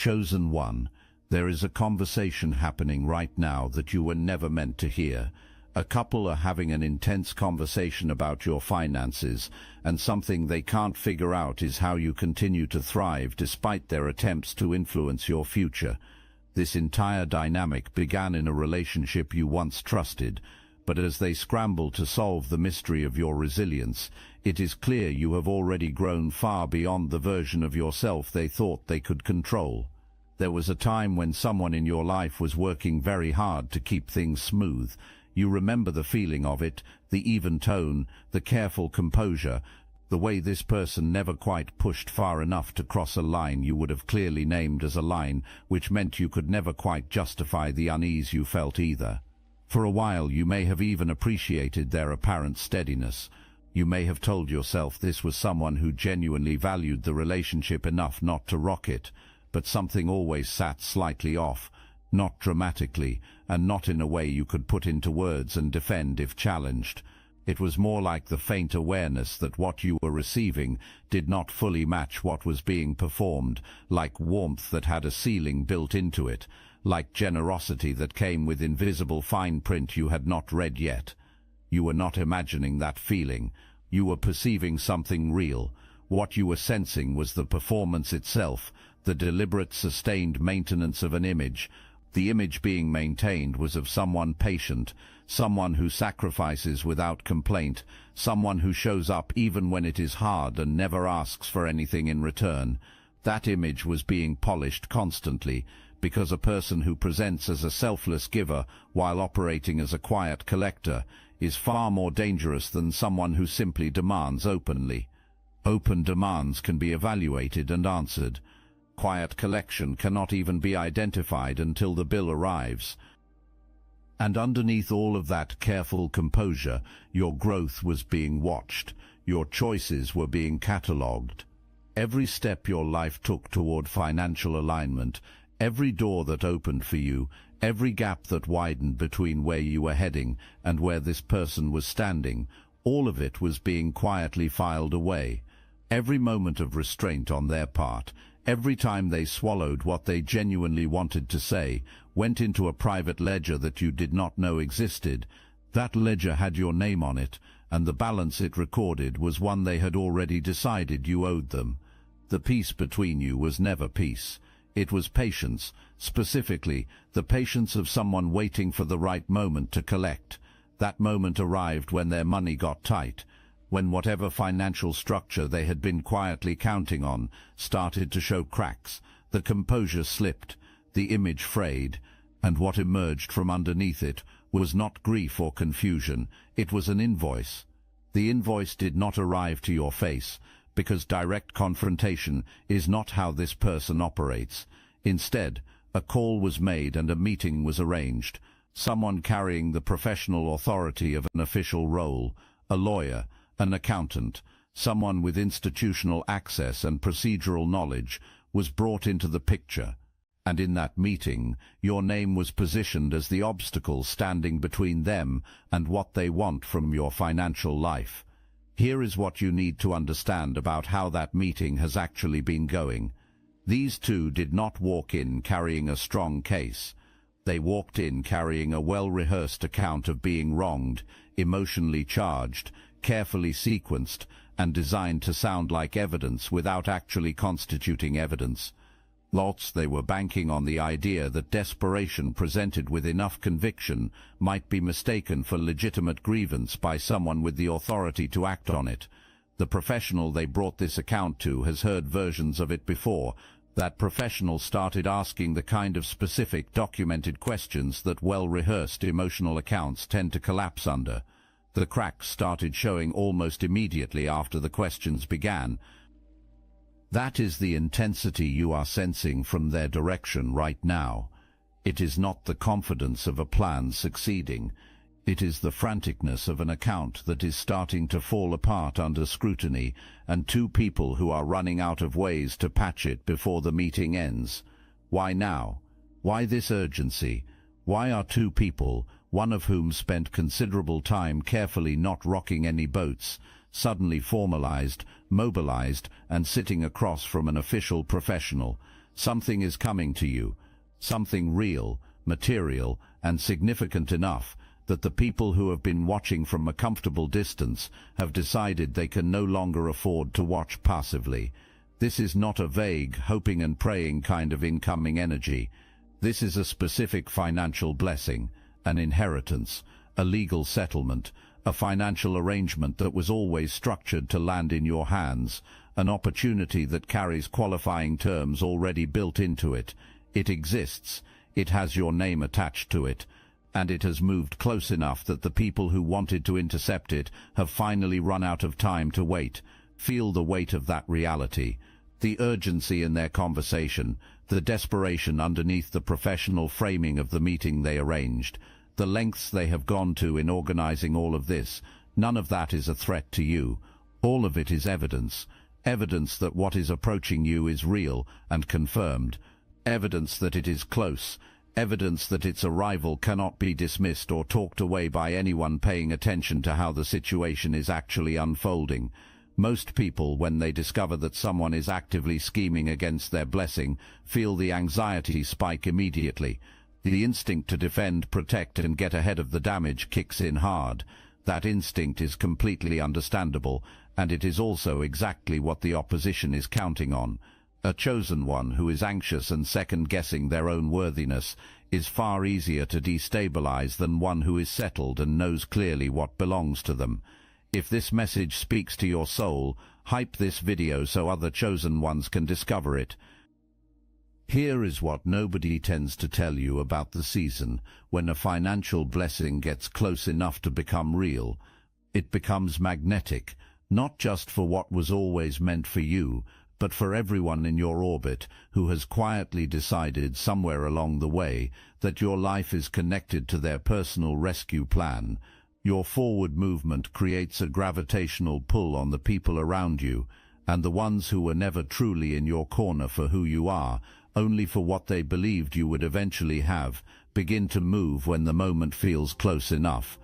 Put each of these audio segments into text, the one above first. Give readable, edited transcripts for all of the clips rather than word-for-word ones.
Chosen one, there is a conversation happening right now that you were never meant to hear. A couple are having an intense conversation about your finances, and something they can't figure out is how you continue to thrive despite their attempts to influence your future. This entire dynamic began in a relationship you once trusted, but as they scramble to solve the mystery of your resilience, it is clear you have already grown far beyond the version of yourself they thought they could control. There was a time when someone in your life was working very hard to keep things smooth. You remember the feeling of it, the even tone, the careful composure, the way this person never quite pushed far enough to cross a line you would have clearly named as a line, which meant you could never quite justify the unease you felt either. For a while you may have even appreciated their apparent steadiness. You may have told yourself this was someone who genuinely valued the relationship enough not to rock it, but something always sat slightly off, not dramatically, and not in a way you could put into words and defend if challenged. It was more like the faint awareness that what you were receiving did not fully match what was being performed, like warmth that had a ceiling built into it, like generosity that came with invisible fine print you had not read yet. You were not imagining that feeling. You were perceiving something real. What you were sensing was the performance itself, the deliberate, sustained maintenance of an image. The image being maintained was of someone patient, someone who sacrifices without complaint, someone who shows up even when it is hard and never asks for anything in return. That image was being polished constantly, because a person who presents as a selfless giver while operating as a quiet collector is far more dangerous than someone who simply demands openly. Open demands can be evaluated and answered. Quiet collection cannot even be identified until the bill arrives. And underneath all of that careful composure, your growth was being watched. Your choices were being catalogued. Every step your life took toward financial alignment, every door that opened for you, every gap that widened between where you were heading and where this person was standing, all of it was being quietly filed away. Every moment of restraint on their part, every time they swallowed what they genuinely wanted to say, went into a private ledger that you did not know existed. That ledger had your name on it, and the balance it recorded was one they had already decided you owed them. The peace between you was never peace. It was patience, specifically the patience of someone waiting for the right moment to collect. That moment arrived when their money got tight, when whatever financial structure they had been quietly counting on started to show cracks. The composure slipped, the image frayed, and what emerged from underneath it was not grief or confusion, it was an invoice. The invoice did not arrive to your face, because direct confrontation is not how this person operates. Instead, a call was made and a meeting was arranged. Someone carrying the professional authority of an official role, a lawyer, an accountant, someone with institutional access and procedural knowledge, was brought into the picture. And in that meeting, your name was positioned as the obstacle standing between them and what they want from your financial life. Here is what you need to understand about how that meeting has actually been going. These two did not walk in carrying a strong case. They walked in carrying a well-rehearsed account of being wronged, emotionally charged, carefully sequenced, and designed to sound like evidence without actually constituting evidence. They were banking on the idea that desperation presented with enough conviction might be mistaken for legitimate grievance by someone with the authority to act on it. The professional they brought this account to has heard versions of it before. That professional started asking the kind of specific, documented questions that well-rehearsed emotional accounts tend to collapse under. The cracks started showing almost immediately after the questions began. That is the intensity you are sensing from their direction right now. It is not the confidence of a plan succeeding. It is the franticness of an account that is starting to fall apart under scrutiny, and two people who are running out of ways to patch it before the meeting ends. Why now? Why this urgency? Why are two people, one of whom spent considerable time carefully not rocking any boats, suddenly formalized, mobilized, and sitting across from an official professional? Something is coming to you, something real, material, and significant enough that the people who have been watching from a comfortable distance have decided they can no longer afford to watch passively. This is not a vague, hoping and praying kind of incoming energy. This is a specific financial blessing, an inheritance, a legal settlement, a financial arrangement that was always structured to land in your hands, an opportunity that carries qualifying terms already built into it. It exists, it has your name attached to it, and it has moved close enough that the people who wanted to intercept it have finally run out of time to wait. Feel the weight of that reality, the urgency in their conversation, the desperation underneath the professional framing of the meeting they arranged, the lengths they have gone to in organizing all of this. None of that is a threat to you. All of it is evidence. Evidence that what is approaching you is real and confirmed. Evidence that it is close. Evidence that its arrival cannot be dismissed or talked away by anyone paying attention to how the situation is actually unfolding. Most people, when they discover that someone is actively scheming against their blessing, feel the anxiety spike immediately. The instinct to defend, protect, and get ahead of the damage kicks in hard. That instinct is completely understandable, and it is also exactly what the opposition is counting on. A chosen one who is anxious and second-guessing their own worthiness is far easier to destabilize than one who is settled and knows clearly what belongs to them. If this message speaks to your soul, hype this video so other chosen ones can discover it. Here is what nobody tends to tell you about the season. When a financial blessing gets close enough to become real, it becomes magnetic, not just for what was always meant for you, but for everyone in your orbit who has quietly decided somewhere along the way that your life is connected to their personal rescue plan. Your forward movement creates a gravitational pull on the people around you, and the ones who were never truly in your corner for who you are, only for what they believed you would eventually have, begin to move when the moment feels close enough.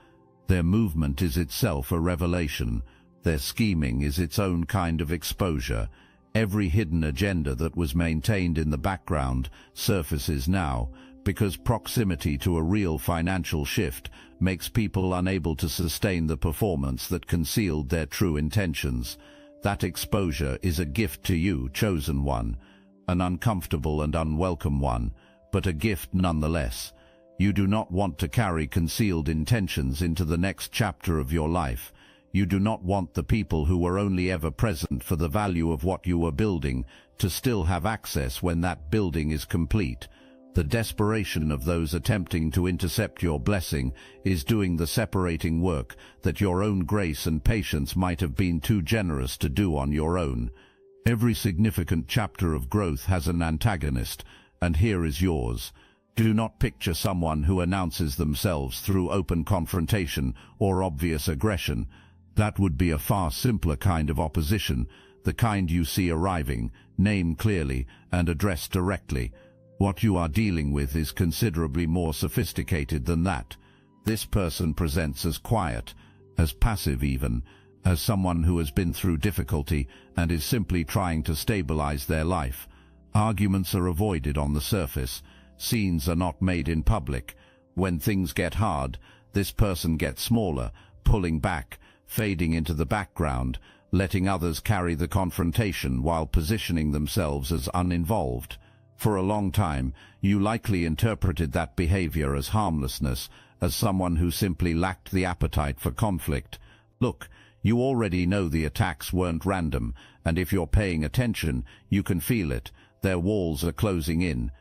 Their movement is itself a revelation. Their scheming is its own kind of exposure. Every hidden agenda that was maintained in the background surfaces now, because proximity to a real financial shift makes people unable to sustain the performance that concealed their true intentions. That exposure is a gift to you, chosen one, an uncomfortable and unwelcome one, but a gift nonetheless. You do not want to carry concealed intentions into the next chapter of your life. You do not want the people who were only ever present for the value of what you were building to still have access when that building is complete. The desperation of those attempting to intercept your blessing is doing the separating work that your own grace and patience might have been too generous to do on your own. Every significant chapter of growth has an antagonist, and here is yours. Do not picture someone who announces themselves through open confrontation or obvious aggression. That would be a far simpler kind of opposition, the kind you see arriving, named clearly and addressed directly. What you are dealing with is considerably more sophisticated than that. This person presents as quiet, as passive even, as someone who has been through difficulty and is simply trying to stabilize their life. Arguments are avoided on the surface. Scenes are not made in public. When things get hard, this person gets smaller, pulling back, fading into the background, letting others carry the confrontation while positioning themselves as uninvolved. For a long time, you likely interpreted that behavior as harmlessness, as someone who simply lacked the appetite for conflict. Look, you already know the attacks weren't random, and if you're paying attention, you can feel it. Their walls are closing in.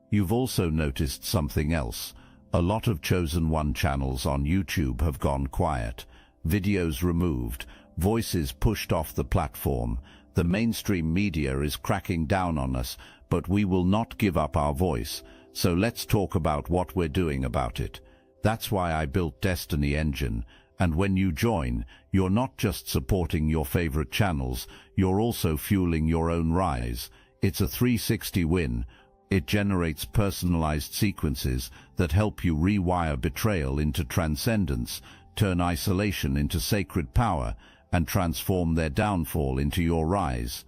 You've also noticed something else. A lot of Chosen One channels on YouTube have gone quiet. Videos removed, voices pushed off the platform. The mainstream media is cracking down on us, but we will not give up our voice. So let's talk about what we're doing about it. That's why I built Destiny Engine. And when you join, you're not just supporting your favorite channels, you're also fueling your own rise. It's a 360 win. It generates personalized sequences that help you rewire betrayal into transcendence, turn isolation into sacred power, and transform their downfall into your rise.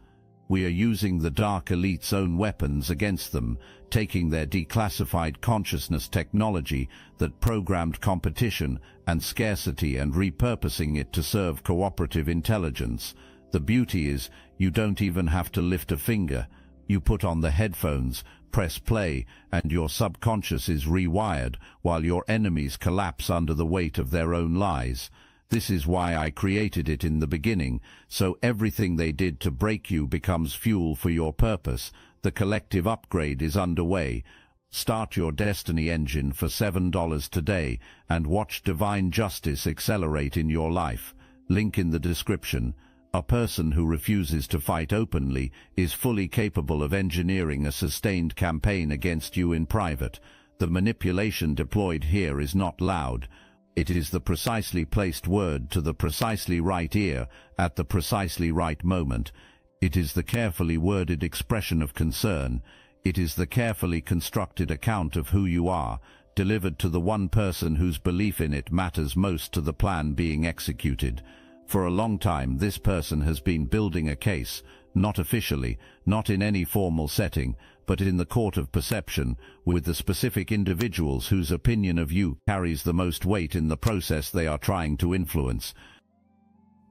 We are using the dark elite's own weapons against them, taking their declassified consciousness technology that programmed competition and scarcity and repurposing it to serve cooperative intelligence. The beauty is, you don't even have to lift a finger. You put on the headphones, press play, and your subconscious is rewired while your enemies collapse under the weight of their own lies. This is why I created it in the beginning, so everything they did to break you becomes fuel for your purpose. The collective upgrade is underway. Start your destiny engine for $7 today and watch divine justice accelerate in your life. Link in the description. A person who refuses to fight openly is fully capable of engineering a sustained campaign against you in private. The manipulation deployed here is not loud. It is the precisely placed word to the precisely right ear at the precisely right moment. It is the carefully worded expression of concern. It is the carefully constructed account of who you are, delivered to the one person whose belief in it matters most to the plan being executed. For a long time, this person has been building a case, not officially, not in any formal setting, but in the court of perception, with the specific individuals whose opinion of you carries the most weight in the process they are trying to influence.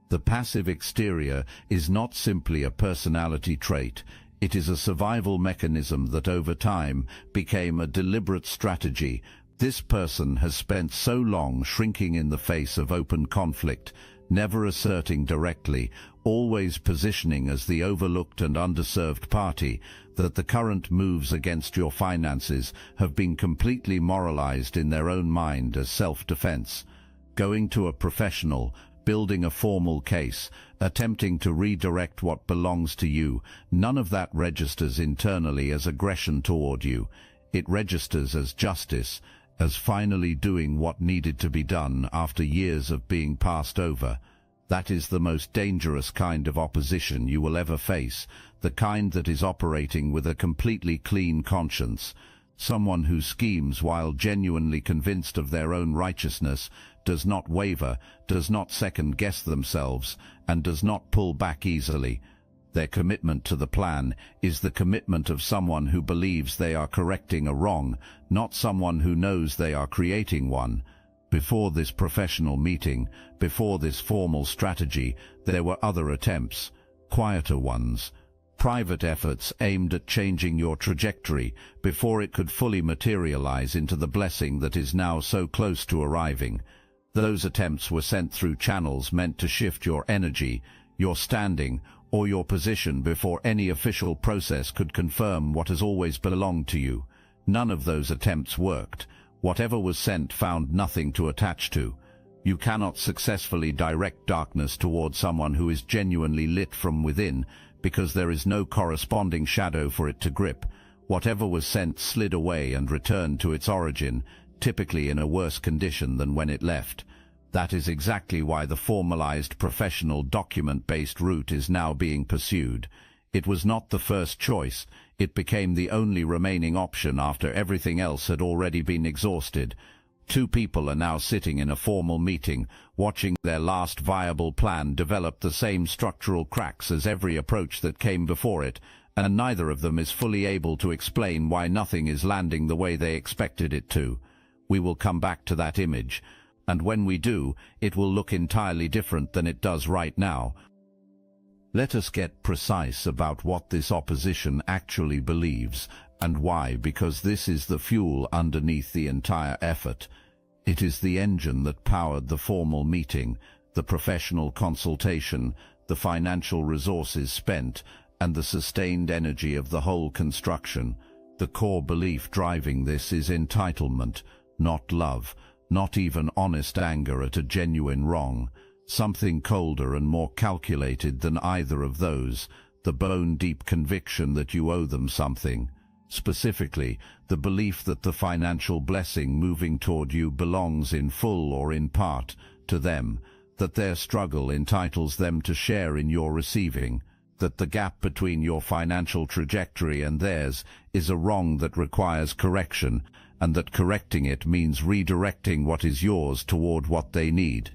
The passive exterior is not simply a personality trait. It is a survival mechanism that over time became a deliberate strategy. This person has spent so long shrinking in the face of open conflict, never asserting directly, always positioning as the overlooked and underserved party, that the current moves against your finances have been completely moralized in their own mind as self-defense. Going to a professional, building a formal case, attempting to redirect what belongs to you, none of that registers internally as aggression toward you. It registers as justice, as finally doing what needed to be done after years of being passed over. That is the most dangerous kind of opposition you will ever face, the kind that is operating with a completely clean conscience. Someone who schemes while genuinely convinced of their own righteousness, does not waver, does not second-guess themselves, and does not pull back easily. Their commitment to the plan is the commitment of someone who believes they are correcting a wrong, not someone who knows they are creating one. Before this professional meeting, before this formal strategy, there were other attempts, quieter ones, private efforts aimed at changing your trajectory before it could fully materialize into the blessing that is now so close to arriving. Those attempts were sent through channels meant to shift your energy, your standing, or your position before any official process could confirm what has always belonged to you. None of those attempts worked. Whatever was sent found nothing to attach to. You cannot successfully direct darkness toward someone who is genuinely lit from within, because there is no corresponding shadow for it to grip. Whatever was sent slid away and returned to its origin, typically in a worse condition than when it left. That is exactly why the formalized professional document-based route is now being pursued. It was not the first choice. It became the only remaining option after everything else had already been exhausted. Two people are now sitting in a formal meeting, watching their last viable plan develop the same structural cracks as every approach that came before it, and neither of them is fully able to explain why nothing is landing the way they expected it to. We will come back to that image, and when we do, it will look entirely different than it does right now. Let us get precise about what this opposition actually believes, and why, because this is the fuel underneath the entire effort. It is the engine that powered the formal meeting, the professional consultation, the financial resources spent, and the sustained energy of the whole construction. The core belief driving this is entitlement, not love, not even honest anger at a genuine wrong. Something colder and more calculated than either of those, the bone-deep conviction that you owe them something. Specifically, the belief that the financial blessing moving toward you belongs in full or in part to them, that their struggle entitles them to share in your receiving, that the gap between your financial trajectory and theirs is a wrong that requires correction, and that correcting it means redirecting what is yours toward what they need.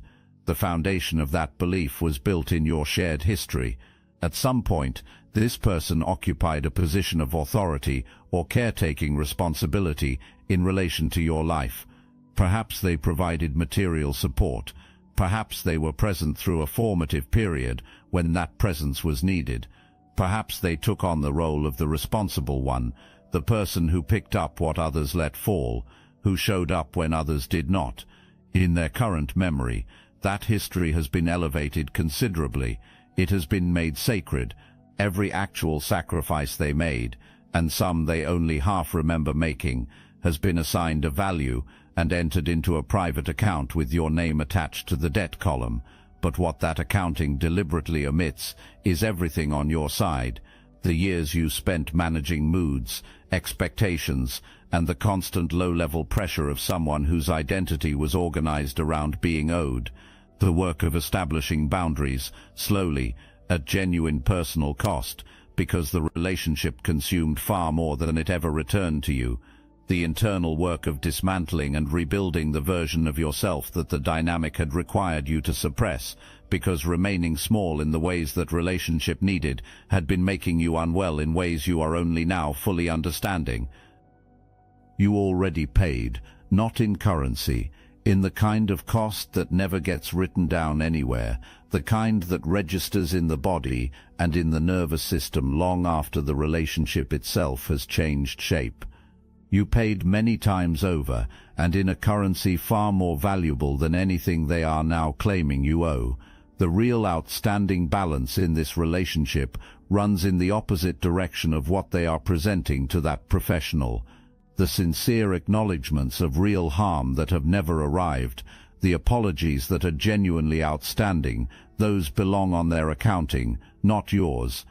The foundation of that belief was built in your shared history. At some point, This person occupied a position of authority or caretaking responsibility in relation to your life. Perhaps they provided material support. Perhaps they were present through a formative period when that presence was needed. Perhaps they took on the role of the responsible one, the person who picked up what others let fall, who showed up when others did not. In their current memory, that history has been elevated considerably. It has been made sacred. Every actual sacrifice they made, and some they only half remember making, has been assigned a value and entered into a private account with your name attached to the debt column. But what that accounting deliberately omits is everything on your side. The years you spent managing moods, expectations, and the constant low-level pressure of someone whose identity was organized around being owed. The work of establishing boundaries, slowly, at genuine personal cost, because the relationship consumed far more than it ever returned to you. The internal work of dismantling and rebuilding the version of yourself that the dynamic had required you to suppress, because remaining small in the ways that relationship needed had been making you unwell in ways you are only now fully understanding. You already paid, not in currency, in the kind of cost that never gets written down anywhere, the kind that registers in the body and in the nervous system long after the relationship itself has changed shape. You paid many times over, and in a currency far more valuable than anything they are now claiming you owe. The real outstanding balance in this relationship runs in the opposite direction of what they are presenting to that professional. The sincere acknowledgments of real harm that have never arrived, the apologies that are genuinely outstanding, those belong on their accounting, not yours.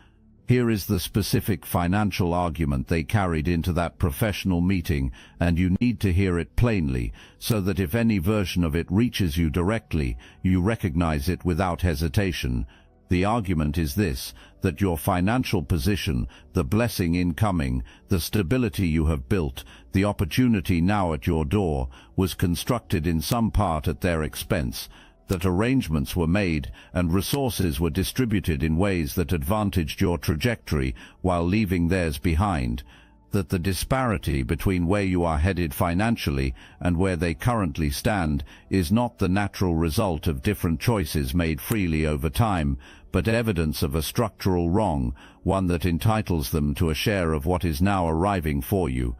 Here is the specific financial argument they carried into that professional meeting, and you need to hear it plainly, so that if any version of it reaches you directly, you recognize it without hesitation. The argument is this, that your financial position, the blessing incoming, the stability you have built, the opportunity now at your door, was constructed in some part at their expense, that arrangements were made and resources were distributed in ways that advantaged your trajectory while leaving theirs behind, that the disparity between where you are headed financially and where they currently stand is not the natural result of different choices made freely over time, but evidence of a structural wrong, one that entitles them to a share of what is now arriving for you.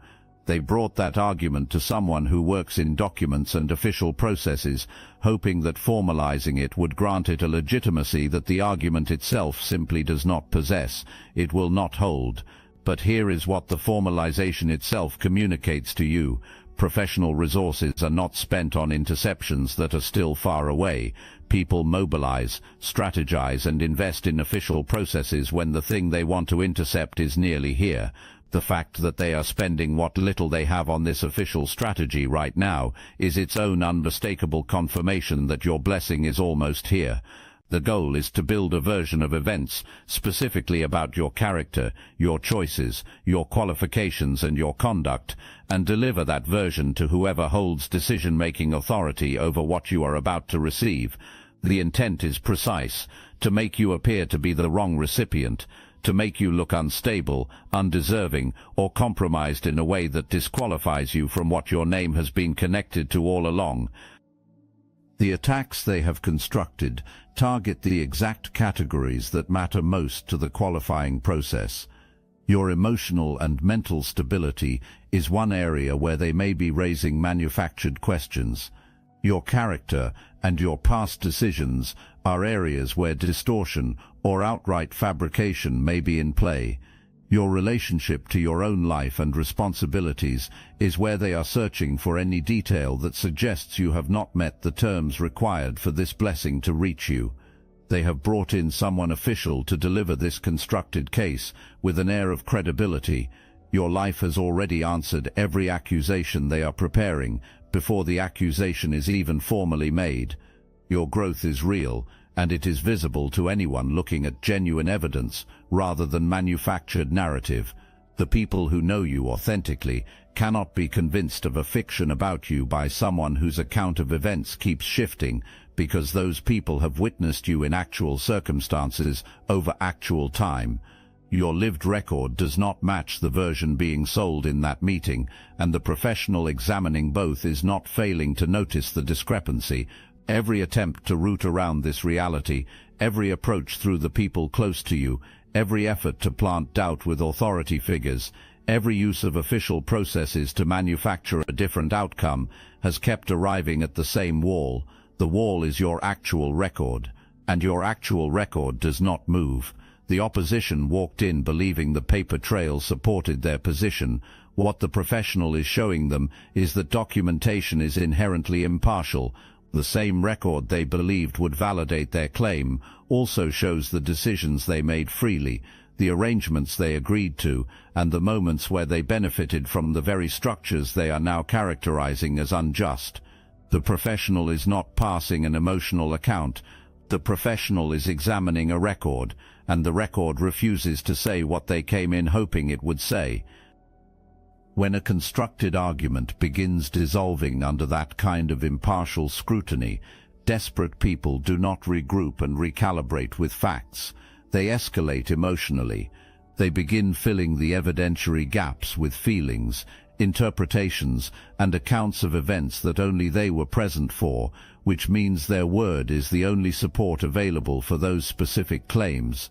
They brought that argument to someone who works in documents and official processes, hoping that formalizing it would grant it a legitimacy that the argument itself simply does not possess. It will not hold. But here is what the formalization itself communicates to you. Professional resources are not spent on interceptions that are still far away. People mobilize, strategize, and invest in official processes when the thing they want to intercept is nearly here. The fact that they are spending what little they have on this official strategy right now is its own unmistakable confirmation that your blessing is almost here. The goal is to build a version of events specifically about your character, your choices, your qualifications, and your conduct, and deliver that version to whoever holds decision-making authority over what you are about to receive. The intent is precise, to make you appear to be the wrong recipient, to make you look unstable, undeserving, or compromised in a way that disqualifies you from what your name has been connected to all along. The attacks they have constructed target the exact categories that matter most to the qualifying process. Your emotional and mental stability is one area where they may be raising manufactured questions. Your character and your past decisions are areas where distortion or outright fabrication may be in play. Your relationship to your own life and responsibilities is where they are searching for any detail that suggests you have not met the terms required for this blessing to reach you. They have brought in someone official to deliver this constructed case with an air of credibility. Your life has already answered every accusation they are preparing before the accusation is even formally made. Your growth is real, and it is visible to anyone looking at genuine evidence rather than manufactured narrative. The people who know you authentically cannot be convinced of a fiction about you by someone whose account of events keeps shifting, because those people have witnessed you in actual circumstances over actual time. Your lived record does not match the version being sold in that meeting, and the professional examining both is not failing to notice the discrepancy. Every attempt to root around this reality, every approach through the people close to you, every effort to plant doubt with authority figures, every use of official processes to manufacture a different outcome has kept arriving at the same wall. The wall is your actual record, and your actual record does not move. The opposition walked in believing the paper trail supported their position. What the professional is showing them is that documentation is inherently impartial. The same record they believed would validate their claim also shows the decisions they made freely, the arrangements they agreed to, and the moments where they benefited from the very structures they are now characterizing as unjust. The professional is not passing an emotional account. The professional is examining a record, and the record refuses to say what they came in hoping it would say. When a constructed argument begins dissolving under that kind of impartial scrutiny, desperate people do not regroup and recalibrate with facts. They escalate emotionally. They begin filling the evidentiary gaps with feelings, interpretations, and accounts of events that only they were present for, which means their word is the only support available for those specific claims.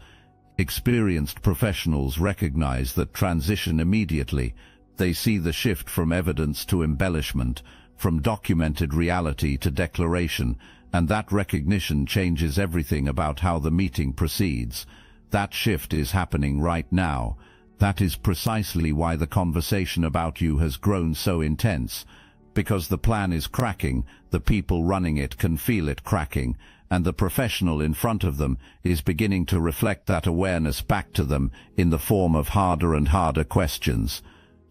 Experienced professionals recognize that transition immediately. They see the shift from evidence to embellishment, from documented reality to declaration, and that recognition changes everything about how the meeting proceeds. That shift is happening right now. That is precisely why the conversation about you has grown so intense. Because the plan is cracking, the people running it can feel it cracking, and the professional in front of them is beginning to reflect that awareness back to them in the form of harder and harder questions.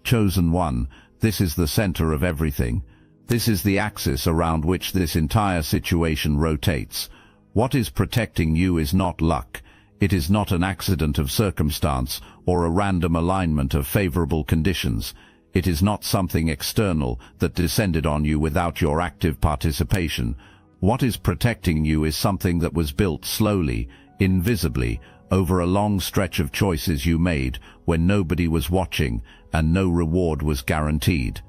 Chosen one, this is the center of everything. This is the axis around which this entire situation rotates. What is protecting you is not luck. It is not an accident of circumstance or a random alignment of favorable conditions. It is not something external that descended on you without your active participation. What is protecting you is something that was built slowly, invisibly, over a long stretch of choices you made when nobody was watching and no reward was guaranteed.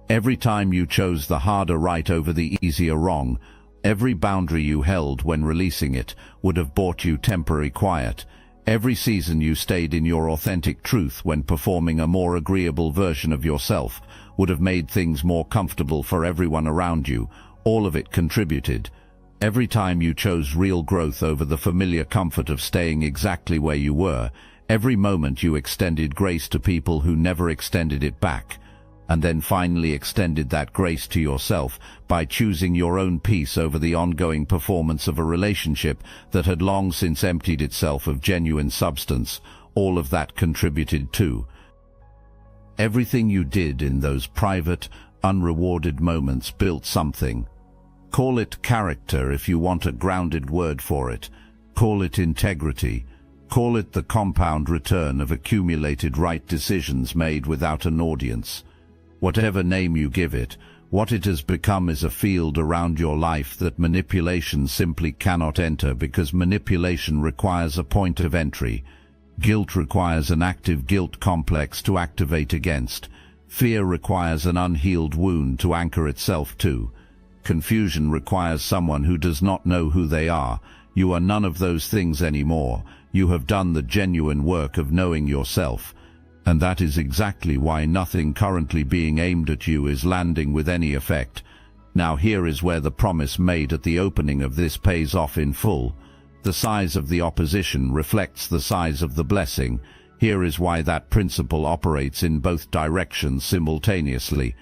Every time you chose the harder right over the easier wrong, every boundary you held when releasing it would have bought you temporary quiet. Every season you stayed in your authentic truth when performing a more agreeable version of yourself would have made things more comfortable for everyone around you. All of it contributed. Every time you chose real growth over the familiar comfort of staying exactly where you were, every moment you extended grace to people who never extended it back, and then finally extended that grace to yourself by choosing your own peace over the ongoing performance of a relationship that had long since emptied itself of genuine substance. All of that contributed too. Everything you did in those private, unrewarded moments built something. Call it character if you want a grounded word for it. Call it integrity. Call it the compound return of accumulated right decisions made without an audience. Whatever name you give it, what it has become is a field around your life that manipulation simply cannot enter because manipulation requires a point of entry. Guilt requires an active guilt complex to activate against. Fear requires an unhealed wound to anchor itself to. Confusion requires someone who does not know who they are. You are none of those things anymore. You have done the genuine work of knowing yourself. And that is exactly why nothing currently being aimed at you is landing with any effect. Now here is where the promise made at the opening of this pays off in full. The size of the opposition reflects the size of the blessing. Here is why that principle operates in both directions simultaneously.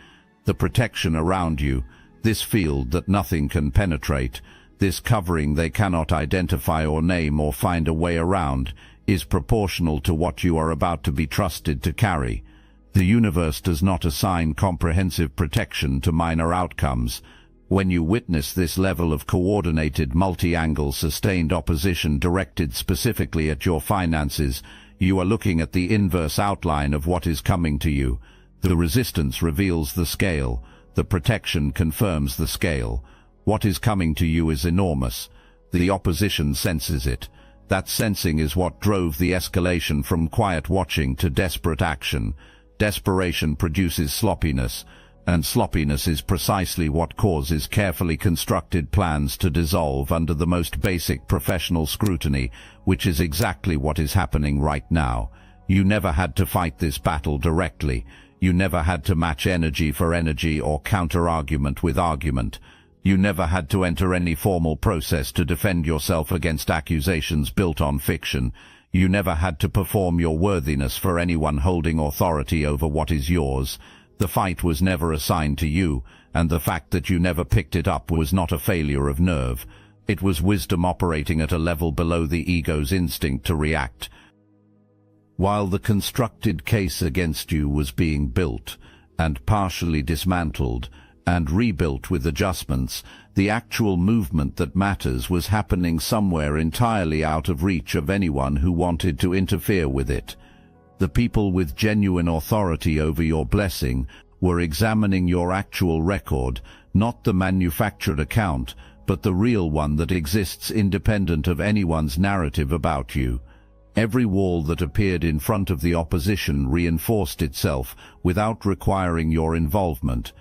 The protection around you, this field that nothing can penetrate, this covering they cannot identify or name or find a way around, is proportional to what you are about to be trusted to carry. The universe does not assign comprehensive protection to minor outcomes. When you witness this level of coordinated multi-angle sustained opposition directed specifically at your finances, you are looking at the inverse outline of what is coming to you. The resistance reveals the scale. The protection confirms the scale. What is coming to you is enormous. The opposition senses it. That sensing is what drove the escalation from quiet watching to desperate action. Desperation produces sloppiness, and sloppiness is precisely what causes carefully constructed plans to dissolve under the most basic professional scrutiny, which is exactly what is happening right now. You never had to fight this battle directly. You never had to match energy for energy or counter-argument with argument. You never had to enter any formal process to defend yourself against accusations built on fiction. You never had to perform your worthiness for anyone holding authority over what is yours. The fight was never assigned to you, and the fact that you never picked it up was not a failure of nerve. It was wisdom operating at a level below the ego's instinct to react. While the constructed case against you was being built, and partially dismantled, and rebuilt with adjustments, the actual movement that matters was happening somewhere entirely out of reach of anyone who wanted to interfere with it. The people with genuine authority over your blessing were examining your actual record, not the manufactured account, but the real one that exists independent of anyone's narrative about you. Every wall that appeared in front of the opposition reinforced itself without requiring your involvement.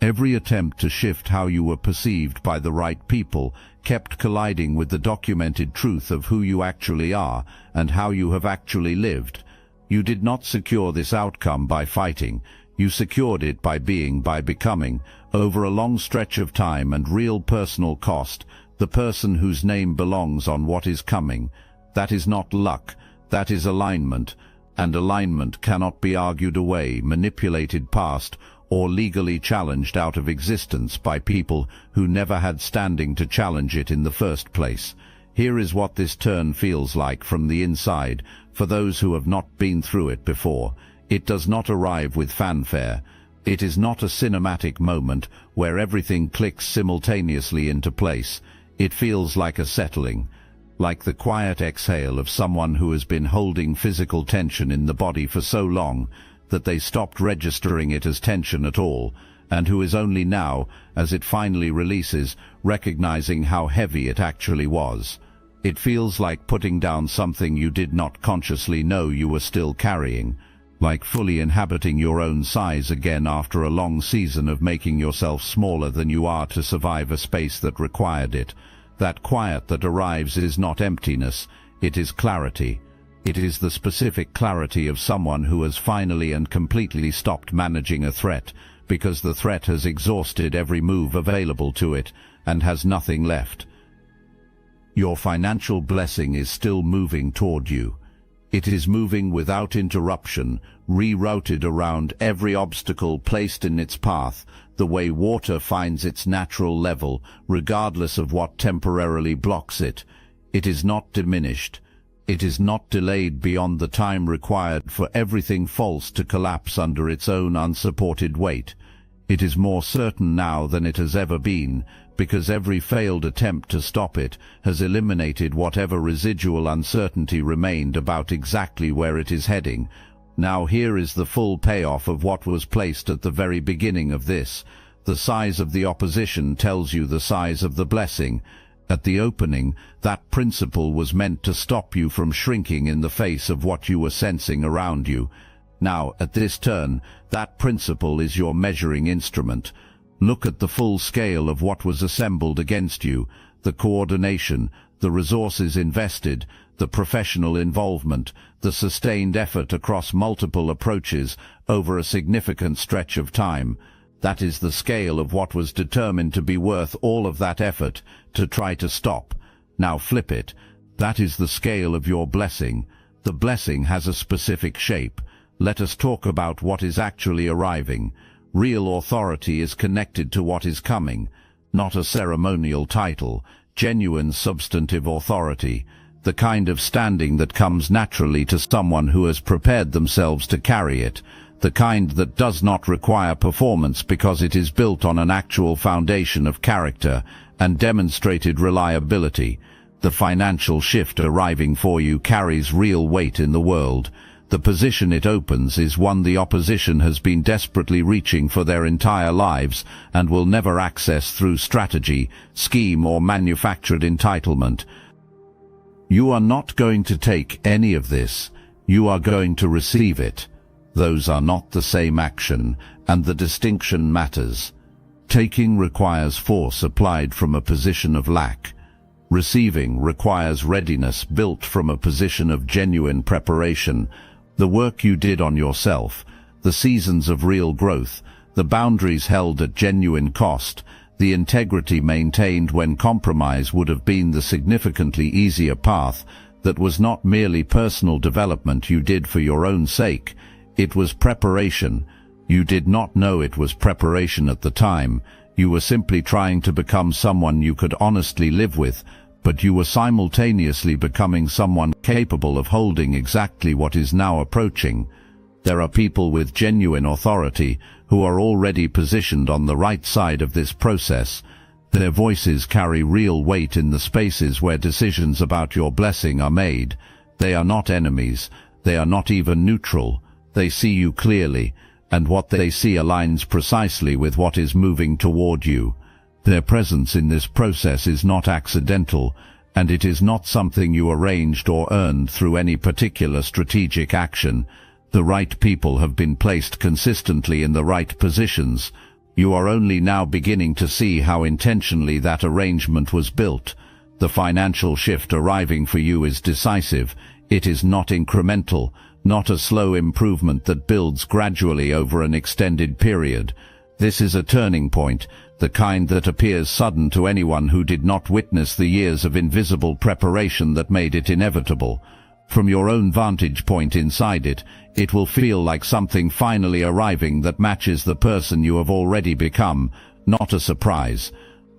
Every attempt to shift how you were perceived by the right people kept colliding with the documented truth of who you actually are and how you have actually lived. You did not secure this outcome by fighting. You secured it by becoming, over a long stretch of time and real personal cost, the person whose name belongs on what is coming. That is not luck, that is alignment, and alignment cannot be argued away, manipulated past, or legally challenged out of existence by people who never had standing to challenge it in the first place. Here is what this turn feels like from the inside, for those who have not been through it before. It does not arrive with fanfare. It is not a cinematic moment where everything clicks simultaneously into place. It feels like a settling, like the quiet exhale of someone who has been holding physical tension in the body for so long that they stopped registering it as tension at all, and who is only now, as it finally releases, recognizing how heavy it actually was. It feels like putting down something you did not consciously know you were still carrying, like fully inhabiting your own size again after a long season of making yourself smaller than you are to survive a space that required it. That quiet that arrives is not emptiness, it is clarity. It is the specific clarity of someone who has finally and completely stopped managing a threat, because the threat has exhausted every move available to it and has nothing left. Your financial blessing is still moving toward you. It is moving without interruption, rerouted around every obstacle placed in its path, the way water finds its natural level, regardless of what temporarily blocks it. It is not diminished. It is not delayed beyond the time required for everything false to collapse under its own unsupported weight. It is more certain now than it has ever been, because every failed attempt to stop it has eliminated whatever residual uncertainty remained about exactly where it is heading. Now here is the full payoff of what was placed at the very beginning of this. The size of the opposition tells you the size of the blessing. At the opening, that principle was meant to stop you from shrinking in the face of what you were sensing around you. Now, at this turn, that principle is your measuring instrument. Look at the full scale of what was assembled against you, the coordination, the resources invested, the professional involvement, the sustained effort across multiple approaches over a significant stretch of time. That is the scale of what was determined to be worth all of that effort to try to stop. Now flip it. That is the scale of your blessing. The blessing has a specific shape. Let us talk about what is actually arriving. Real authority is connected to what is coming, not a ceremonial title, genuine substantive authority, the kind of standing that comes naturally to someone who has prepared themselves to carry it, the kind that does not require performance because it is built on an actual foundation of character and demonstrated reliability. The financial shift arriving for you carries real weight in the world. The position it opens is one the opposition has been desperately reaching for their entire lives and will never access through strategy, scheme, or manufactured entitlement. You are not going to take any of this. You are going to receive it. Those are not the same action, and the distinction matters. Taking requires force applied from a position of lack. Receiving requires readiness built from a position of genuine preparation. The work you did on yourself, the seasons of real growth, the boundaries held at genuine cost, the integrity maintained when compromise would have been the significantly easier path, that was not merely personal development you did for your own sake. It was preparation. You did not know it was preparation at the time. You were simply trying to become someone you could honestly live with, but you were simultaneously becoming someone capable of holding exactly what is now approaching. There are people with genuine authority who are already positioned on the right side of this process. Their voices carry real weight in the spaces where decisions about your blessing are made. They are not enemies. They are not even neutral. They see you clearly, and what they see aligns precisely with what is moving toward you. Their presence in this process is not accidental, and it is not something you arranged or earned through any particular strategic action. The right people have been placed consistently in the right positions. You are only now beginning to see how intentionally that arrangement was built. The financial shift arriving for you is decisive. It is not incremental, not a slow improvement that builds gradually over an extended period. This is a turning point, the kind that appears sudden to anyone who did not witness the years of invisible preparation that made it inevitable. From your own vantage point inside it, it will feel like something finally arriving that matches the person you have already become, not a surprise,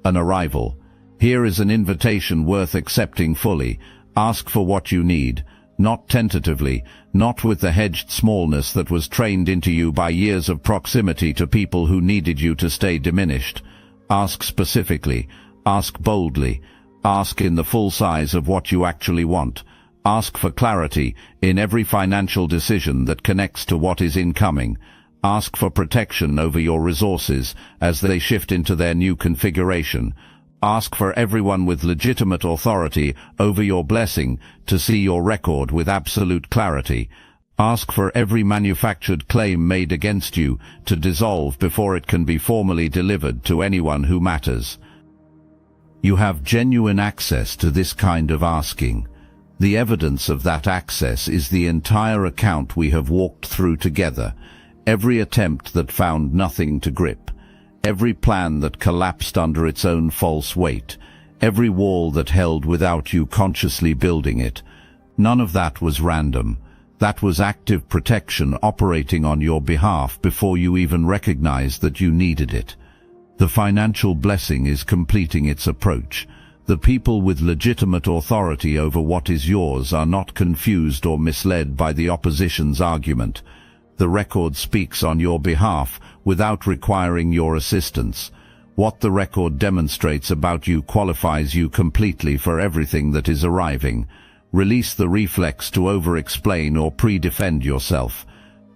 an arrival. Here is an invitation worth accepting fully. Ask for what you need, not tentatively, not with the hedged smallness that was trained into you by years of proximity to people who needed you to stay diminished. Ask specifically, ask boldly, ask in the full size of what you actually want. Ask for clarity in every financial decision that connects to what is incoming. Ask for protection over your resources as they shift into their new configuration. Ask for everyone with legitimate authority over your blessing to see your record with absolute clarity. Ask for every manufactured claim made against you to dissolve before it can be formally delivered to anyone who matters. You have genuine access to this kind of asking. The evidence of that access is the entire account we have walked through together, every attempt that found nothing to grip, every plan that collapsed under its own false weight, every wall that held without you consciously building it. None of that was random. That was active protection operating on your behalf before you even recognized that you needed it. The financial blessing is completing its approach. The people with legitimate authority over what is yours are not confused or misled by the opposition's argument. The record speaks on your behalf without requiring your assistance. What the record demonstrates about you qualifies you completely for everything that is arriving. Release the reflex to over-explain or pre-defend yourself.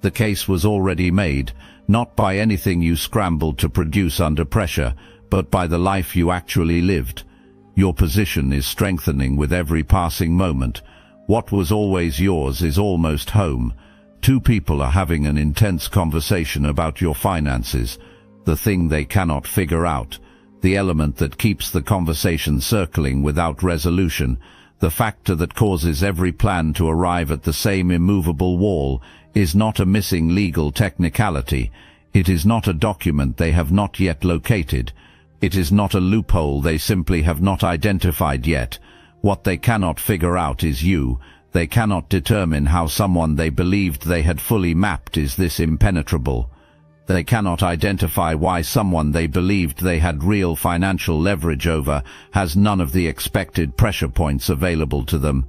The case was already made, not by anything you scrambled to produce under pressure, but by the life you actually lived. Your position is strengthening with every passing moment. What was always yours is almost home. Two people are having an intense conversation about your finances, the thing they cannot figure out, the element that keeps the conversation circling without resolution, the factor that causes every plan to arrive at the same immovable wall, is not a missing legal technicality. It is not a document they have not yet located. It is not a loophole they simply have not identified yet. What they cannot figure out is you. They cannot determine how someone they believed they had fully mapped is this impenetrable. They cannot identify why someone they believed they had real financial leverage over has none of the expected pressure points available to them.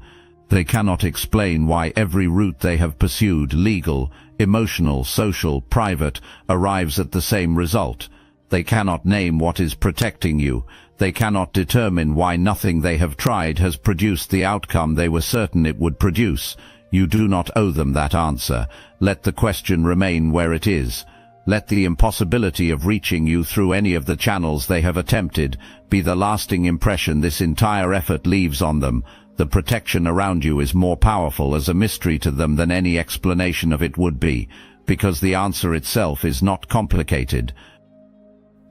They cannot explain why every route they have pursued, legal, emotional, social, private, arrives at the same result. They cannot name what is protecting you. They cannot determine why nothing they have tried has produced the outcome they were certain it would produce. You do not owe them that answer. Let the question remain where it is. Let the impossibility of reaching you through any of the channels they have attempted be the lasting impression this entire effort leaves on them. The protection around you is more powerful as a mystery to them than any explanation of it would be, because the answer itself is not complicated.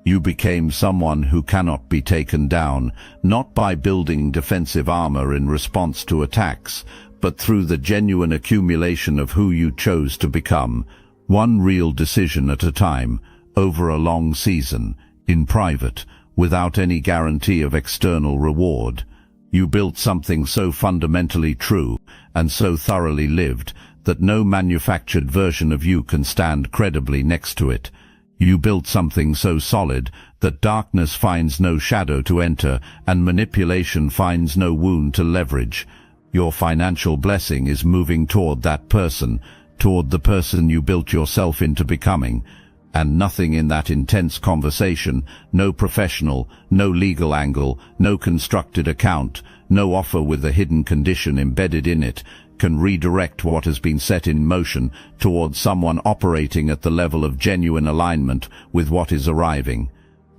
You became someone who cannot be taken down, not by building defensive armor in response to attacks, but through the genuine accumulation of who you chose to become, one real decision at a time, over a long season, in private, without any guarantee of external reward. You built something so fundamentally true and so thoroughly lived that no manufactured version of you can stand credibly next to it. You built something so solid that darkness finds no shadow to enter and manipulation finds no wound to leverage. Your financial blessing is moving toward that person, toward the person you built yourself into becoming. And nothing in that intense conversation, no professional, no legal angle, no constructed account, no offer with a hidden condition embedded in it, can redirect what has been set in motion towards someone operating at the level of genuine alignment with what is arriving.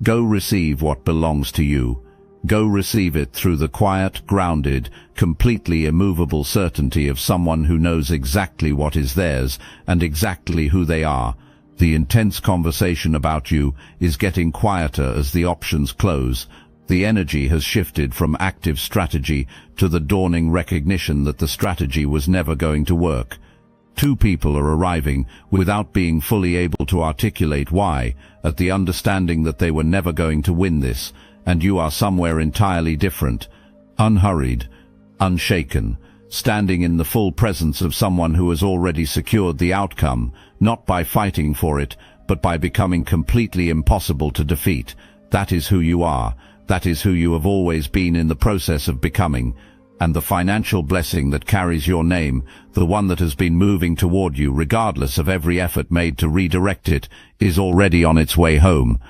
Go receive what belongs to you. Go receive it through the quiet, grounded, completely immovable certainty of someone who knows exactly what is theirs and exactly who they are. The intense conversation about you is getting quieter as the options close. The energy has shifted from active strategy to the dawning recognition that the strategy was never going to work. Two people are arriving without being fully able to articulate why, at the understanding that they were never going to win this, and you are somewhere entirely different, unhurried, unshaken, standing in the full presence of someone who has already secured the outcome, not by fighting for it, but by becoming completely impossible to defeat. That is who you are. That is who you have always been in the process of becoming. And the financial blessing that carries your name, the one that has been moving toward you regardless of every effort made to redirect it, is already on its way home.